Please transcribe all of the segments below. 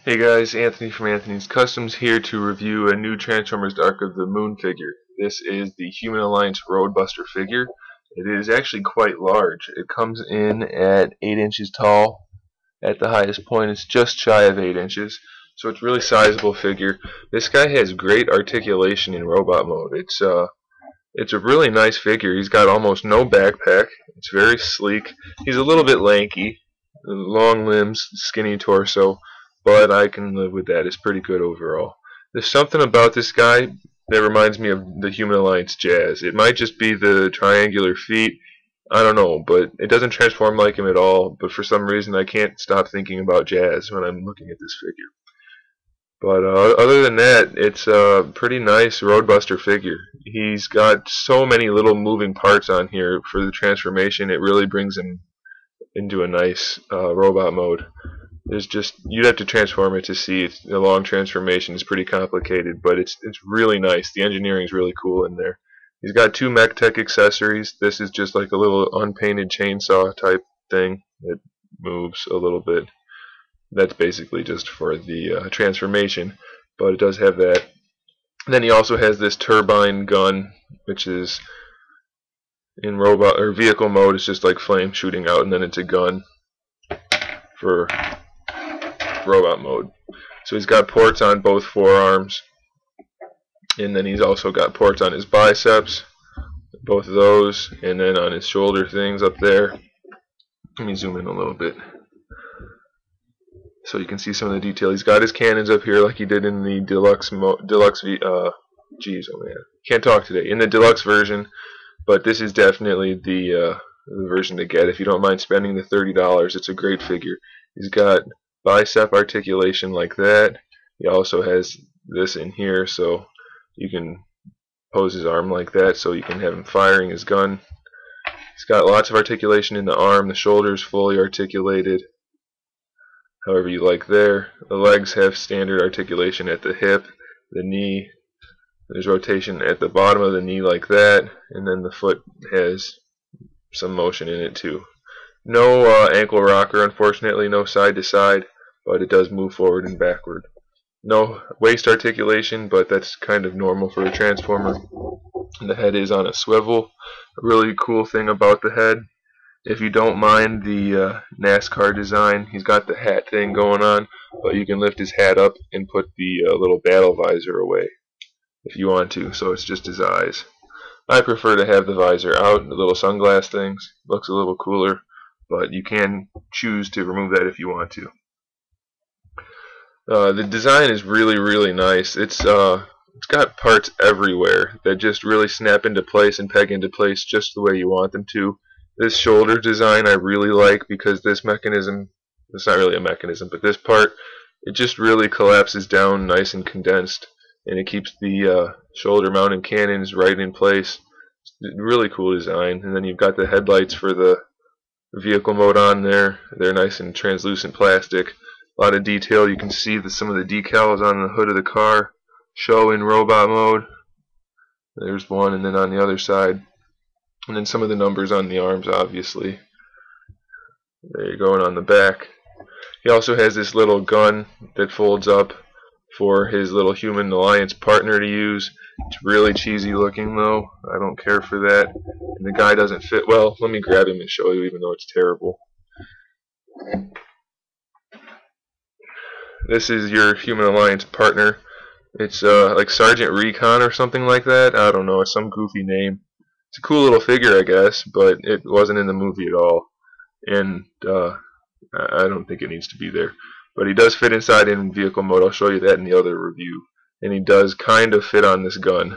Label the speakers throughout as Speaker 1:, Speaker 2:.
Speaker 1: Hey guys, Anthony from Anthony's Customs here to review a new Transformers Dark of the Moon figure. This is the Human Alliance ROADBUSTER figure. It is actually quite large. It comes in at 8 inches tall. At the highest point it's just shy of 8 inches. So it's a really sizable figure. This guy has great articulation in robot mode. It's a really nice figure. He's got almost no backpack. It's very sleek. He's a little bit lanky. Long limbs, skinny torso. But I can live with that. It's pretty good overall. There's something about this guy that reminds me of the Human Alliance Jazz. It might just be the triangular feet. I don't know, but it doesn't transform like him at all. But for some reason, I can't stop thinking about Jazz when I'm looking at this figure. But other than that, it's a pretty nice ROADBUSTER figure. He's got so many little moving parts on here for the transformation. It really brings him into a nice robot mode. You'd have to transform it to see it. The long transformation is pretty complicated, but it's really nice. The engineering is really cool in there. He's got two mech tech accessories. This is just like a little unpainted chainsaw type thing that moves a little bit. That's basically just for the transformation, but it does have that. And then he also has this turbine gun, which is in robot or vehicle mode. It's just like flame shooting out, and then it's a gun for robot mode. So he's got ports on both forearms, and then he's also got ports on his biceps, both of those, and then on his shoulder things up there. Let me zoom in a little bit so you can see some of the detail. He's got his cannons up here like he did in the deluxe can't talk today, in the deluxe version, but this is definitely the version to get if you don't mind spending the $30. It's a great figure. He's got bicep articulation like that. He also has this in here, so you can pose his arm like that, so you can have him firing his gun. He's got lots of articulation in the arm. The shoulder's fully articulated, however you like there. The legs have standard articulation at the hip, the knee. There's rotation at the bottom of the knee like that, and then the foot has some motion in it too. No ankle rocker, unfortunately, no side to side, but it does move forward and backward. No waist articulation, but that's kind of normal for a transformer. And the head is on a swivel. A really cool thing about the head, if you don't mind the NASCAR design, he's got the hat thing going on, but you can lift his hat up and put the little battle visor away if you want to, so it's just his eyes. I prefer to have the visor out, the little sunglass things. Looks a little cooler, but you can choose to remove that if you want to. The design is really nice. It's got parts everywhere that just really snap into place and peg into place just the way you want them to. This shoulder design I really like because this mechanism, it's not really a mechanism, but this part, it just really collapses down nice and condensed, and it keeps the shoulder mounted cannons right in place. Really cool design. And then you've got the headlights for the vehicle mode on there. They're nice and translucent plastic. A lot of detail. You can see some of the decals on the hood of the car show in robot mode. There's one, and then on the other side, and then some of the numbers on the arms, obviously. There you go, and on the back. He also has this little gun that folds up for his little Human Alliance partner to use. It's really cheesy looking though. I don't care for that. And the guy doesn't fit well. Let me grab him and show you, even though it's terrible. This is your Human Alliance partner. It's like Sergeant Recon or something like that. I don't know. It's some goofy name. It's a cool little figure, I guess, but it wasn't in the movie at all. And I don't think it needs to be there. But he does fit inside in vehicle mode. I'll show you that in the other review. And he does kind of fit on this gun.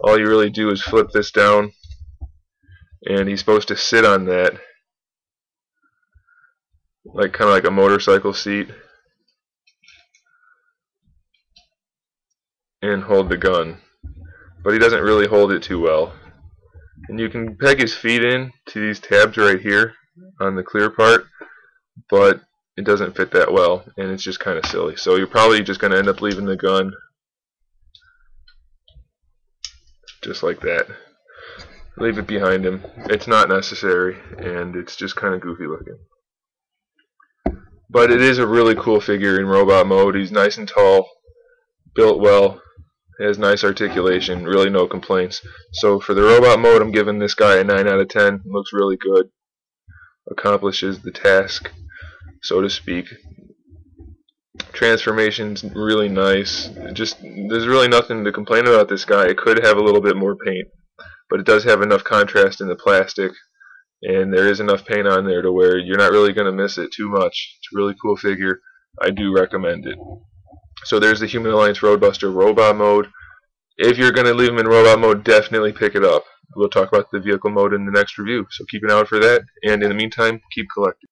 Speaker 1: All you really do is flip this down, and he's supposed to sit on that, like kind of like a motorcycle seat, and hold the gun. But he doesn't really hold it too well. And you can peg his feet in to these tabs right here on the clear part, but it doesn't fit that well, and it's just kind of silly. So you're probably just going to end up leaving the gun just like that. Leave it behind him. It's not necessary, and it's just kind of goofy looking. But it is a really cool figure in robot mode. He's nice and tall, built well, has nice articulation, really no complaints. So for the robot mode, I'm giving this guy a 9 out of 10. Looks really good. Accomplishes the task, so to speak. Transformation's really nice. There's really nothing to complain about this guy. It could have a little bit more paint, but it does have enough contrast in the plastic, and there is enough paint on there to where you're not really going to miss it too much. It's a really cool figure. I do recommend it. So there's the Human Alliance ROADBUSTER robot mode. If you're going to leave him in robot mode, definitely pick it up. We'll talk about the vehicle mode in the next review, so keep an eye out for that, and in the meantime, keep collecting.